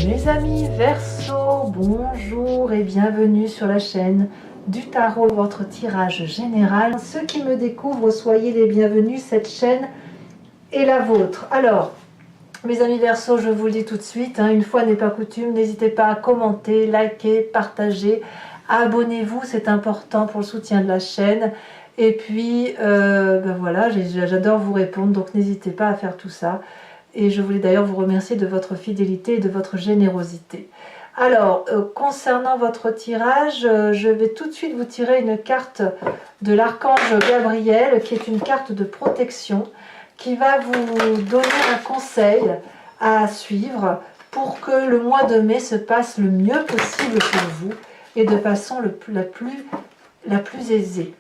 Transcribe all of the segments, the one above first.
Mes amis Verseau, bonjour et bienvenue sur la chaîne du tarot, votre tirage général. Ceux qui me découvrent, soyez les bienvenus, cette chaîne est la vôtre. Alors, mes amis Verseau, je vous le dis tout de suite, une fois n'est pas coutume, n'hésitez pas à commenter, liker, partager, abonnez-vous, c'est important pour le soutien de la chaîne. Et puis, voilà, j'adore vous répondre, donc n'hésitez pas à faire tout ça. Et je voulais d'ailleurs vous remercier de votre fidélité et de votre générosité. Alors, concernant votre tirage, je vais tout de suite vous tirer une carte de l'archange Gabriel, qui est une carte de protection, qui va vous donner un conseil à suivre pour que le mois de mai se passe le mieux possible pour vous et de façon la plus aisée.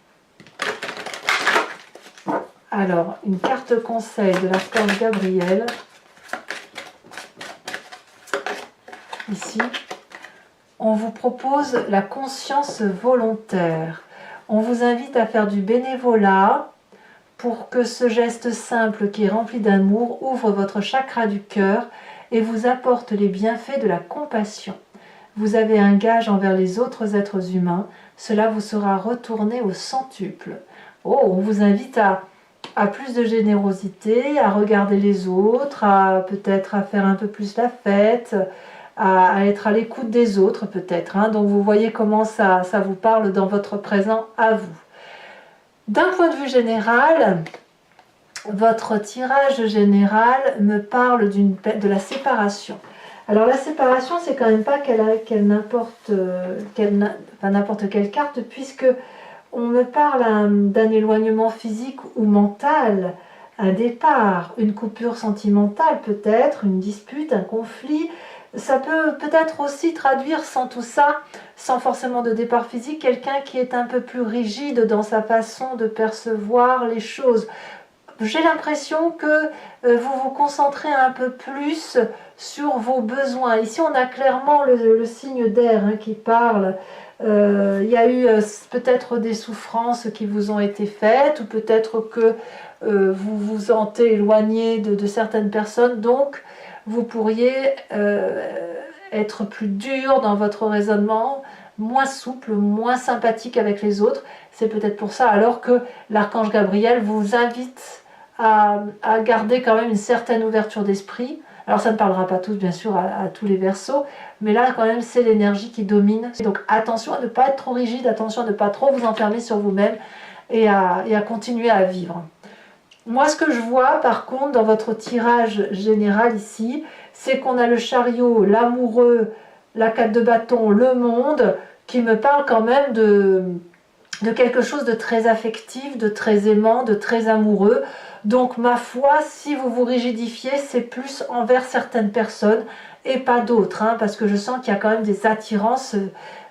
Alors, une carte conseil de l'archange Gabriel. Ici, on vous propose la conscience volontaire. On vous invite à faire du bénévolat pour que ce geste simple qui est rempli d'amour ouvre votre chakra du cœur et vous apporte les bienfaits de la compassion. Vous avez un gage envers les autres êtres humains, cela vous sera retourné au centuple. Oh, on vous invite à plus de générosité, à regarder les autres, peut-être à faire un peu plus la fête, à être à l'écoute des autres peut-être. Donc vous voyez comment ça vous parle dans votre présent à vous. D'un point de vue général, votre tirage général me parle de la séparation. Alors la séparation, c'est quand même pas n'importe quelle carte, puisque on me parle d'un éloignement physique ou mental, un départ, une coupure sentimentale peut-être, une dispute, un conflit. Ça peut peut-être aussi traduire sans tout ça, sans forcément de départ physique, quelqu'un qui est un peu plus rigide dans sa façon de percevoir les choses. J'ai l'impression que vous vous concentrez un peu plus sur vos besoins. Ici, on a clairement le signe d'air qui parle. Il y a eu peut-être des souffrances qui vous ont été faites, ou peut-être que vous vous sentez éloigné de certaines personnes, donc vous pourriez être plus dur dans votre raisonnement, moins souple, moins sympathique avec les autres. C'est peut-être pour ça alors que l'archange Gabriel vous invite à garder quand même une certaine ouverture d'esprit. Alors ça ne parlera pas tous, bien sûr, à tous les Verseaux, mais là quand même c'est l'énergie qui domine. Donc attention à ne pas être trop rigide, attention à ne pas trop vous enfermer sur vous-même et à continuer à vivre. Moi, ce que je vois, par contre, dans votre tirage général ici, c'est qu'on a le chariot, l'amoureux, la 4 de bâton, le monde, qui me parle quand même de quelque chose de très affectif, de très aimant, de très amoureux. Donc, ma foi, si vous vous rigidifiez, c'est plus envers certaines personnes et pas d'autres, parce que je sens qu'il y a quand même des attirances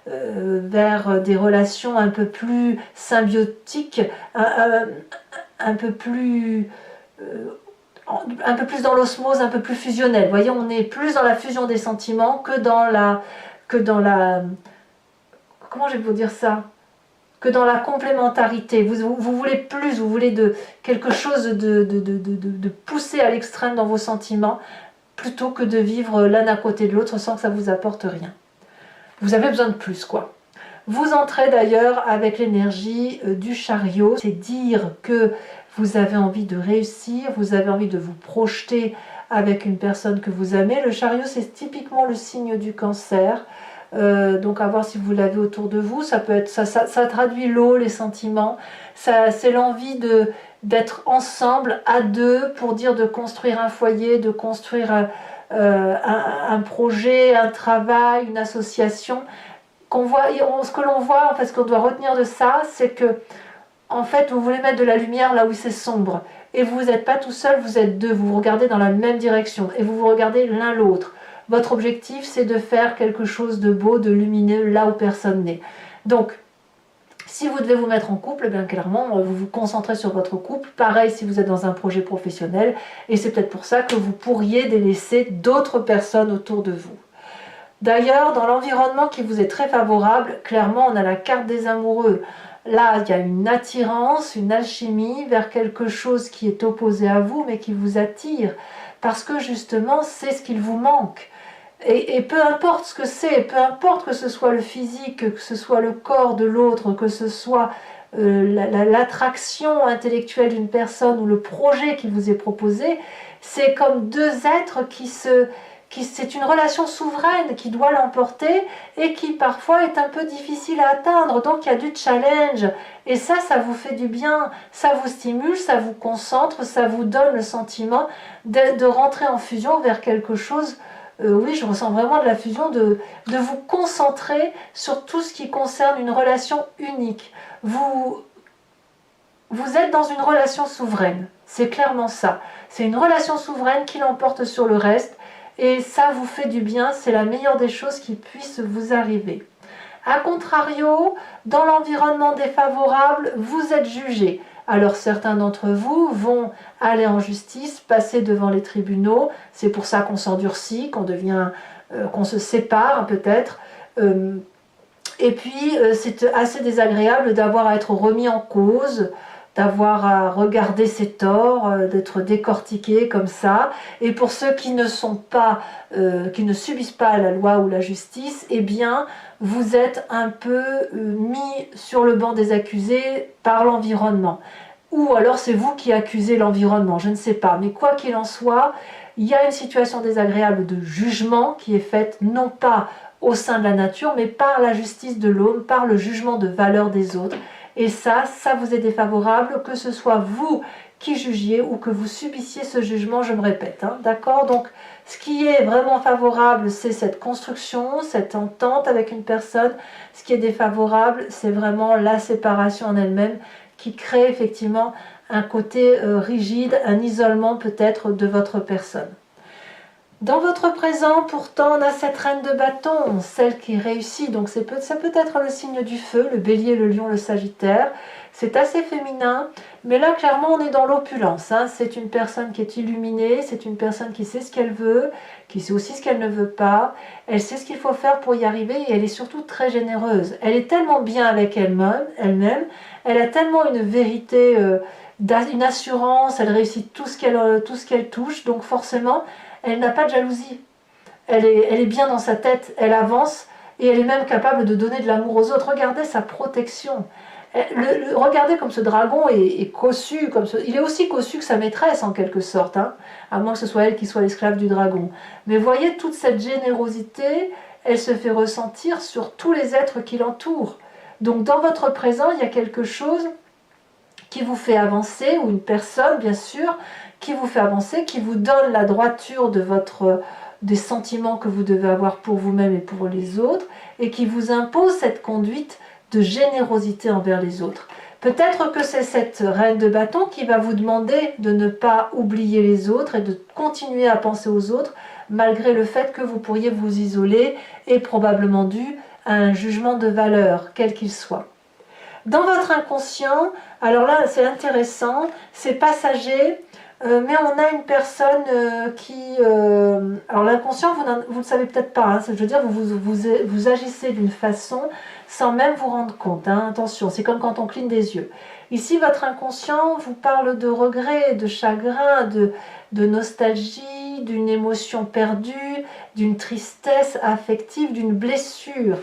vers des relations un peu plus symbiotiques, un peu plus dans l'osmose, un peu plus fusionnelle. Vous voyez, on est plus dans la fusion des sentiments que dans la comment je vais vous dire ça, que dans la complémentarité. Vous voulez plus, vous voulez quelque chose de poussé à l'extrême dans vos sentiments, plutôt que de vivre l'un à côté de l'autre sans que ça vous apporte rien. Vous avez besoin de plus, quoi. Vous entrez d'ailleurs avec l'énergie du chariot, c'est dire que vous avez envie de réussir, vous avez envie de vous projeter avec une personne que vous aimez. Le chariot, c'est typiquement le signe du cancer, donc à voir si vous l'avez autour de vous. Ça peut être, ça traduit l'eau, les sentiments, c'est l'envie d'être ensemble, à deux, pour dire de construire un foyer, de construire un projet, un travail, une association. Ce que l'on voit, en fait, ce qu'on doit retenir de ça, c'est que en fait, vous voulez mettre de la lumière là où c'est sombre. Et vous n'êtes pas tout seul, vous êtes deux. Vous vous regardez dans la même direction. Et vous vous regardez l'un l'autre. Votre objectif, c'est de faire quelque chose de beau, de lumineux, là où personne n'est. Donc, si vous devez vous mettre en couple, bien clairement, vous vous concentrez sur votre couple. Pareil si vous êtes dans un projet professionnel. Et c'est peut-être pour ça que vous pourriez délaisser d'autres personnes autour de vous. D'ailleurs, dans l'environnement qui vous est très favorable, clairement, on a la carte des amoureux. Là, il y a une attirance, une alchimie vers quelque chose qui est opposé à vous, mais qui vous attire. Parce que justement, c'est ce qu'il vous manque. Et peu importe ce que c'est, peu importe que ce soit le physique, que ce soit le corps de l'autre, que ce soit l'attraction intellectuelle d'une personne ou le projet qui vous est proposé, c'est comme deux êtres c'est une relation souveraine qui doit l'emporter et qui parfois est un peu difficile à atteindre. Donc il y a du challenge et ça vous fait du bien, ça vous stimule, ça vous concentre, ça vous donne le sentiment de rentrer en fusion vers quelque chose. Oui, je ressens vraiment de la fusion, de vous concentrer sur tout ce qui concerne une relation unique. Vous êtes dans une relation souveraine, c'est clairement ça. C'est une relation souveraine qui l'emporte sur le reste et ça vous fait du bien, c'est la meilleure des choses qui puisse vous arriver. A contrario, dans l'environnement défavorable, vous êtes jugé. Alors certains d'entre vous vont aller en justice, passer devant les tribunaux, c'est pour ça qu'on s'endurcit, qu'on se sépare peut-être. Et puis c'est assez désagréable d'avoir à être remis en cause, d'avoir à regarder ses torts, d'être décortiqué comme ça. Et pour ceux qui ne subissent pas la loi ou la justice, eh bien, vous êtes un peu mis sur le banc des accusés par l'environnement. Ou alors c'est vous qui accusez l'environnement, je ne sais pas. Mais quoi qu'il en soit, il y a une situation désagréable de jugement qui est faite non pas au sein de la nature, mais par la justice de l'homme, par le jugement de valeur des autres. Et ça vous est défavorable, que ce soit vous qui jugiez ou que vous subissiez ce jugement, je me répète. D'accord? Donc, ce qui est vraiment favorable, c'est cette construction, cette entente avec une personne. Ce qui est défavorable, c'est vraiment la séparation en elle-même qui crée effectivement un côté rigide, un isolement peut-être de votre personne. Dans votre présent, pourtant, on a cette reine de bâton, celle qui réussit. Donc ça peut être le signe du feu, le bélier, le lion, le sagittaire. C'est assez féminin, mais là, clairement, on est dans l'opulence. C'est une personne qui est illuminée, c'est une personne qui sait ce qu'elle veut, qui sait aussi ce qu'elle ne veut pas. Elle sait ce qu'il faut faire pour y arriver et elle est surtout très généreuse. Elle est tellement bien avec elle-même, elle a tellement une vérité, une assurance, elle réussit tout ce qu'elle touche, donc forcément, elle n'a pas de jalousie. Elle est bien dans sa tête, elle avance et elle est même capable de donner de l'amour aux autres. Regardez sa protection. Regardez comme ce dragon est cossu. Il est aussi cossu que sa maîtresse en quelque sorte, à moins que ce soit elle qui soit l'esclave du dragon. Mais voyez toute cette générosité, elle se fait ressentir sur tous les êtres qui l'entourent. Donc dans votre présent, il y a quelque chose qui vous fait avancer, ou une personne bien sûr, qui vous fait avancer, qui vous donne la droiture des sentiments que vous devez avoir pour vous-même et pour les autres, et qui vous impose cette conduite de générosité envers les autres. Peut-être que c'est cette reine de bâton qui va vous demander de ne pas oublier les autres et de continuer à penser aux autres, malgré le fait que vous pourriez vous isoler, et probablement dû à un jugement de valeur, quel qu'il soit. Dans votre inconscient, alors là c'est intéressant, c'est passager, mais on a une personne alors l'inconscient, vous ne le savez peut-être pas, je veux dire, vous agissez d'une façon sans même vous rendre compte, attention, c'est comme quand on cligne des yeux. Ici, votre inconscient vous parle de regret, de chagrin, de nostalgie, d'une émotion perdue, d'une tristesse affective, d'une blessure.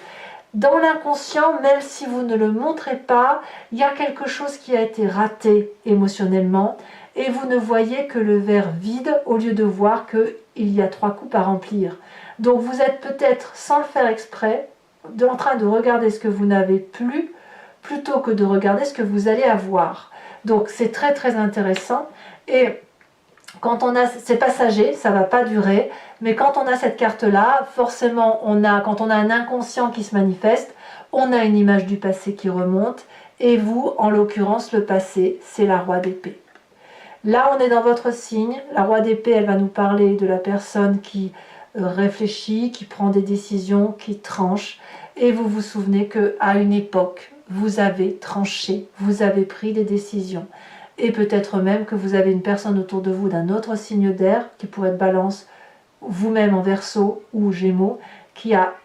Dans l'inconscient, même si vous ne le montrez pas, il y a quelque chose qui a été raté émotionnellement et vous ne voyez que le verre vide au lieu de voir qu'il y a 3 coupes à remplir. Donc vous êtes peut-être, sans le faire exprès, en train de regarder ce que vous n'avez plus plutôt que de regarder ce que vous allez avoir. Donc c'est très très intéressant et quand on a, c'est passager, ça ne va pas durer, mais quand on a cette carte-là, forcément, quand on a un inconscient qui se manifeste, on a une image du passé qui remonte, et vous, en l'occurrence, le passé, c'est la roi d'épée. Là, on est dans votre signe, la roi d'épée, elle va nous parler de la personne qui réfléchit, qui prend des décisions, qui tranche, et vous vous souvenez qu'à une époque, vous avez tranché, vous avez pris des décisions. Et peut-être même que vous avez une personne autour de vous d'un autre signe d'air, qui pourrait être Balance, vous-même en Verseau ou Gémeaux, qui a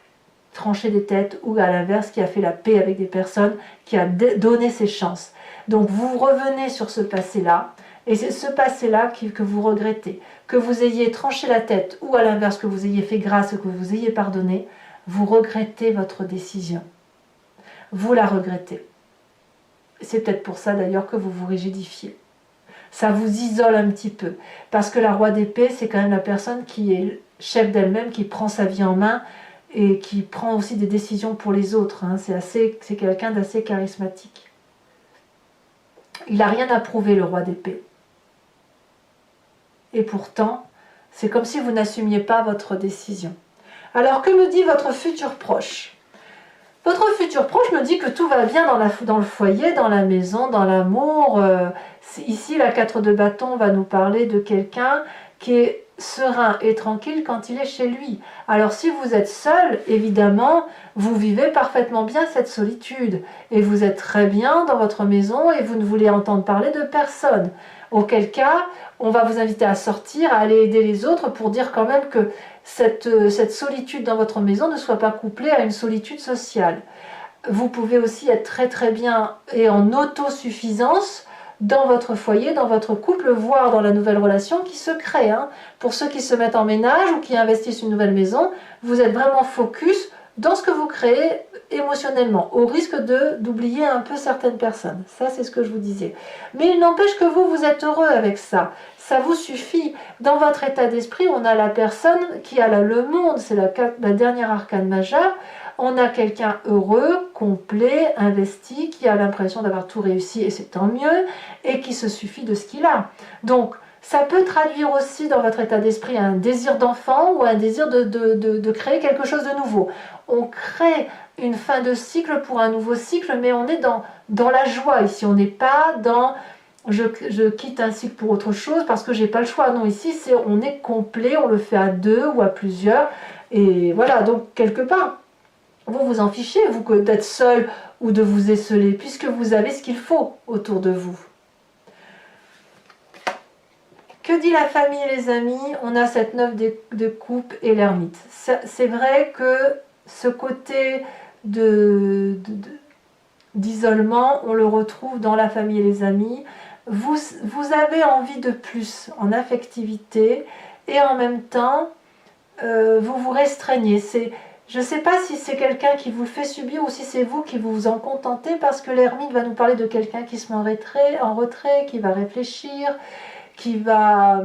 tranché des têtes, ou à l'inverse, qui a fait la paix avec des personnes, qui a donné ses chances. Donc vous revenez sur ce passé-là, et c'est ce passé-là que vous regrettez. que vous ayez tranché la tête ou à l'inverse que vous ayez fait grâce, que vous ayez pardonné, vous regrettez votre décision. Vous la regrettez. C'est peut-être pour ça d'ailleurs que vous vous rigidifiez. Ça vous isole un petit peu. Parce que la roi d'épée, c'est quand même la personne qui est chef d'elle-même, qui prend sa vie en main et qui prend aussi des décisions pour les autres. Hein. C'est quelqu'un d'assez charismatique. Il n'a rien à prouver, le roi d'épée. Et pourtant, c'est comme si vous n'assumiez pas votre décision. Alors, que me dit votre futur proche? Votre futur proche me dit que tout va bien dans le foyer, dans la maison, dans l'amour. Ici, la 4 de bâton va nous parler de quelqu'un qui est serein et tranquille quand il est chez lui. Alors si vous êtes seul, évidemment, vous vivez parfaitement bien cette solitude. Et vous êtes très bien dans votre maison et vous ne voulez entendre parler de personne. Auquel cas, on va vous inviter à sortir, à aller aider les autres pour dire quand même que cette solitude dans votre maison ne soit pas couplée à une solitude sociale. Vous pouvez aussi être très très bien et en autosuffisance dans votre foyer, dans votre couple, voire dans la nouvelle relation qui se crée. Hein. Pour ceux qui se mettent en ménage ou qui investissent une nouvelle maison, vous êtes vraiment focus dans ce que vous créez émotionnellement, au risque d'oublier un peu certaines personnes. Ça, c'est ce que je vous disais. Mais il n'empêche que vous êtes heureux avec ça. Ça vous suffit. Dans votre état d'esprit, on a la personne qui a le monde, c'est la dernière arcane majeure. On a quelqu'un heureux, complet, investi, qui a l'impression d'avoir tout réussi, et c'est tant mieux, et qui se suffit de ce qu'il a. Donc, ça peut traduire aussi dans votre état d'esprit un désir d'enfant ou un désir de créer quelque chose de nouveau. On crée une fin de cycle pour un nouveau cycle, mais on est dans la joie ici. On n'est pas dans je quitte un cycle pour autre chose parce que j'ai pas le choix. Non, ici on est complet, on le fait à deux ou à plusieurs. Et voilà, donc quelque part, vous vous en fichez, vous d'être seul ou de vous esseler, puisque vous avez ce qu'il faut autour de vous. Que dit la famille et les amis? On a cette 9 de coupe et l'ermite. C'est vrai que ce côté d'isolement, on le retrouve dans la famille et les amis. Vous avez envie de plus en affectivité et en même temps, vous vous restreignez. Je ne sais pas si c'est quelqu'un qui vous le fait subir ou si c'est vous qui vous en contentez, parce que l'ermite va nous parler de quelqu'un qui se met en retrait, qui va réfléchir, qui va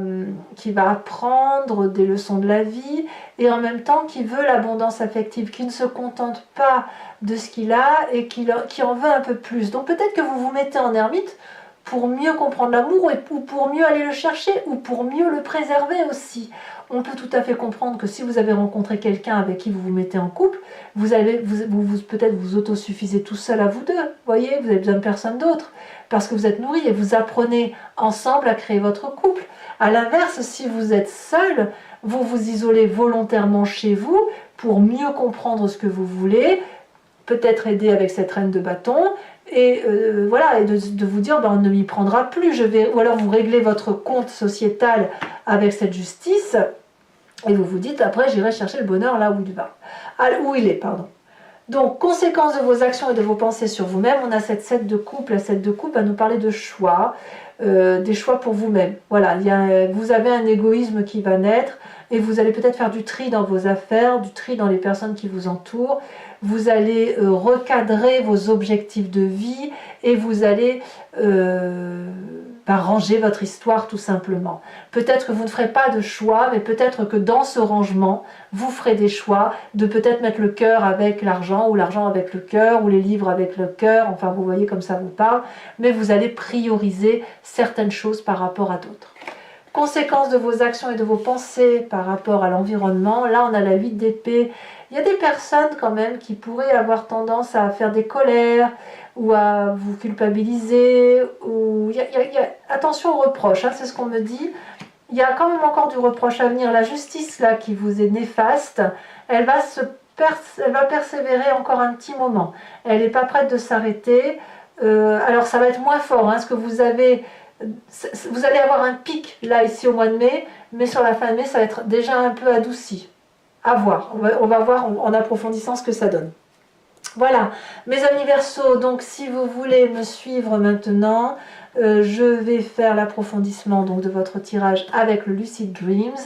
apprendre des leçons de la vie et en même temps qui veut l'abondance affective, qui ne se contente pas de ce qu'il a et qui en veut un peu plus. Donc peut-être que vous vous mettez en ermite pour mieux comprendre l'amour ou pour mieux aller le chercher ou pour mieux le préserver aussi. On peut tout à fait comprendre que si vous avez rencontré quelqu'un avec qui vous vous mettez en couple, peut-être vous autosuffisez tout seul à vous deux. Vous voyez, vous avez besoin de personne d'autre parce que vous êtes nourris et vous apprenez ensemble à créer votre couple. À l'inverse, si vous êtes seul, vous vous isolez volontairement chez vous pour mieux comprendre ce que vous voulez, peut-être aider avec cette reine de bâton, et voilà, et de vous dire on ne m'y prendra plus, ou alors vous réglez votre compte sociétal avec cette justice et vous vous dites après j'irai chercher le bonheur là où il est, pardon. Donc conséquence de vos actions et de vos pensées sur vous-même, on a cette 7 de coupe. La 7 de coupe va nous parler de choix, des choix pour vous-même. Voilà, vous avez un égoïsme qui va naître et vous allez peut-être faire du tri dans vos affaires, du tri dans les personnes qui vous entourent. Vous allez recadrer vos objectifs de vie et vous allez ranger votre histoire tout simplement. Peut-être que vous ne ferez pas de choix, mais peut-être que dans ce rangement, vous ferez des choix de peut-être mettre le cœur avec l'argent ou l'argent avec le cœur ou les livres avec le cœur. Enfin, vous voyez comme ça vous parle, mais vous allez prioriser certaines choses par rapport à d'autres. Conséquence de vos actions et de vos pensées par rapport à l'environnement. Là, on a la 8 d'épée. Il y a des personnes quand même qui pourraient avoir tendance à faire des colères ou à vous culpabiliser. Attention aux reproches, hein, c'est ce qu'on me dit. Il y a quand même encore du reproche à venir. La justice là qui vous est néfaste, elle va persévérer encore un petit moment. Elle n'est pas prête de s'arrêter. Alors ça va être moins fort. Hein, ce que vous allez avoir un pic là ici au mois de mai, mais sur la fin de mai ça va être déjà un peu adouci. À voir, on va voir en approfondissant ce que ça donne. Voilà, mes amis Verseaux, donc si vous voulez me suivre maintenant, je vais faire l'approfondissement de votre tirage avec le Lucid Dreams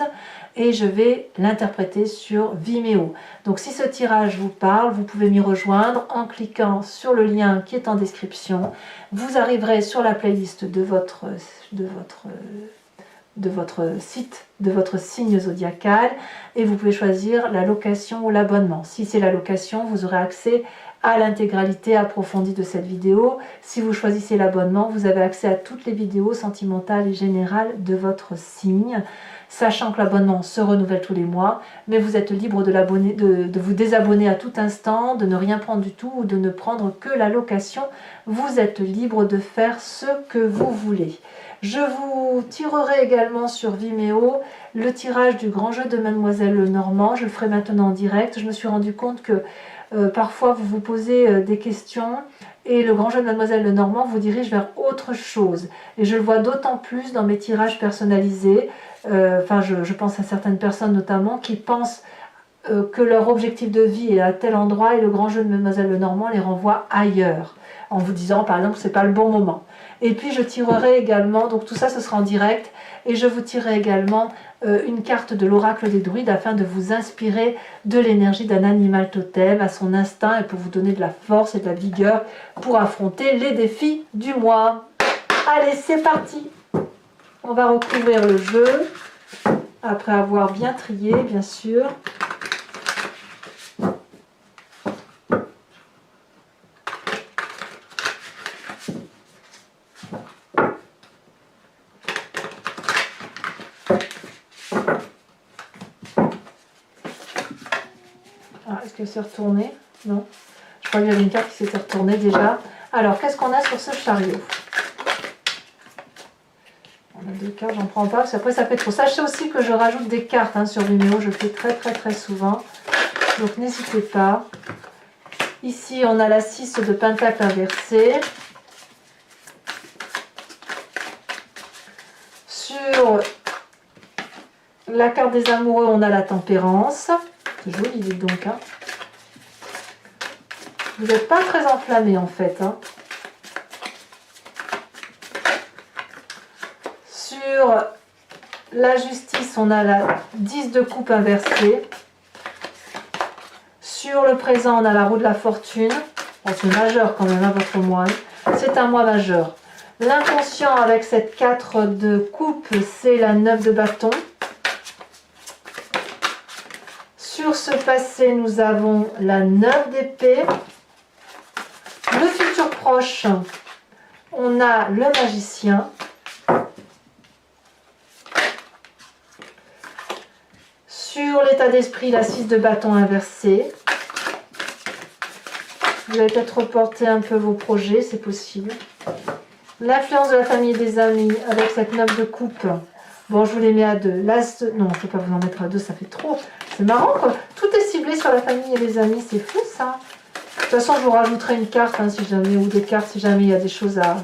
et je vais l'interpréter sur Vimeo. Donc si ce tirage vous parle, vous pouvez m'y rejoindre en cliquant sur le lien qui est en description. Vous arriverez sur la playlist de votre site, de votre signe zodiacal, et vous pouvez choisir la location ou l'abonnement. Si c'est la location, vous aurez accès à l'intégralité approfondie de cette vidéo. Si vous choisissez l'abonnement, vous avez accès à toutes les vidéos sentimentales et générales de votre signe, sachant que l'abonnement se renouvelle tous les mois, mais vous êtes libre de vous désabonner à tout instant, de ne rien prendre du tout ou de ne prendre que la location. Vous êtes libre de faire ce que vous voulez. Je vous tirerai également sur Vimeo le tirage du grand jeu de Mademoiselle Lenormand. Je le ferai maintenant en direct. Je me suis rendu compte que parfois vous vous posez des questions et le grand jeu de Mademoiselle Lenormand vous dirige vers autre chose. Et je le vois d'autant plus dans mes tirages personnalisés. Je pense à certaines personnes notamment qui pensent que leur objectif de vie est à tel endroit et le grand jeu de Mademoiselle Lenormand les renvoie ailleurs, en vous disant par exemple que ce n'est pas le bon moment. Et puis je tirerai également, donc tout ça ce sera en direct, et je vous tirerai également une carte de l'oracle des druides afin de vous inspirer de l'énergie d'un animal totem à son instinct et pour vous donner de la force et de la vigueur pour affronter les défis du mois. Allez, c'est parti! On va recouvrir le jeu, après avoir bien trié bien sûr. Est-ce que c'est retourné? Non. Je crois qu'il y avait une carte qui s'était retournée déjà. Alors, qu'est-ce qu'on a sur ce chariot? On a deux cartes, j'en prends pas, parce qu'après ça fait trop. Sachez aussi que je rajoute des cartes sur Vimeo, je le fais très souvent. Donc, n'hésitez pas. Ici, on a la 6 de pentacle inversée. Sur la carte des amoureux, on a la tempérance. C'est joli, dites donc. Vous n'êtes pas très enflammé en fait. Sur la justice, on a la 10 de coupe inversée. Sur le présent, on a la roue de la fortune. Bon, c'est majeur quand même, votre mois. C'est un mois majeur. L'inconscient avec cette 4 de coupe, c'est la 9 de bâton. Sur ce passé, nous avons la 9 d'épée. Le futur proche, on a le magicien. Sur l'état d'esprit, la 6 de bâton inversé. Vous allez peut-être reporter un peu vos projets, c'est possible. L'influence de la famille et des amis avec cette 9 de coupe. Bon, je vous les mets à 2. L'as de... Non, je ne peux pas vous en mettre à 2, ça fait trop. C'est marrant, quoi. Tout est ciblé sur la famille et les amis, c'est fou, ça. De toute façon, je vous rajouterai une carte, si jamais, ou des cartes, si jamais il y a des choses à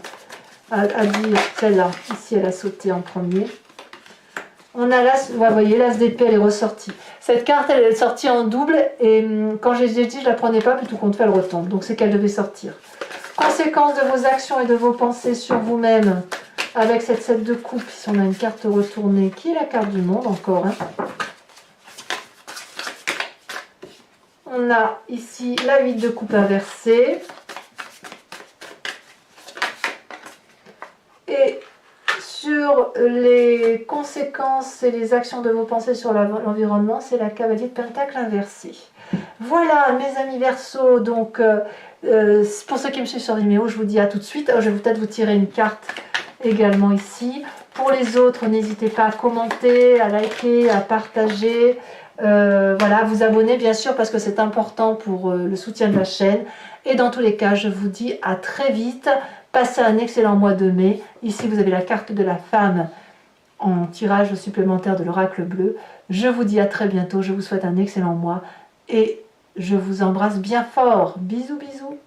dire. Celle-là, ici, elle a sauté en premier. On a l'as, vous voyez, l'as d'épée, elle est ressortie. Cette carte, elle est sortie en double, et quand j'ai dit, je la prenais pas, puis tout compte fait, elle retombe. Donc, c'est qu'elle devait sortir. Conséquence de vos actions et de vos pensées sur vous-même, avec cette 7 de coupe, si on a une carte retournée, qui est la carte du monde, encore. On a ici la 8 de coupe inversée. Et sur les conséquences et les actions de vos pensées sur l'environnement, c'est la cavalier de pentacle inversée. Voilà, mes amis Verseaux, donc pour ceux qui me suivent sur Vimeo, je vous dis à tout de suite. Je vais peut-être vous tirer une carte également ici. Pour les autres, n'hésitez pas à commenter, à liker, à partager. Voilà, à vous abonner bien sûr parce que c'est important pour le soutien de la chaîne. Et dans tous les cas, je vous dis à très vite. Passez un excellent mois de mai. Ici, vous avez la carte de la femme en tirage supplémentaire de l'oracle bleu. Je vous dis à très bientôt. Je vous souhaite un excellent mois et je vous embrasse bien fort. Bisous, bisous.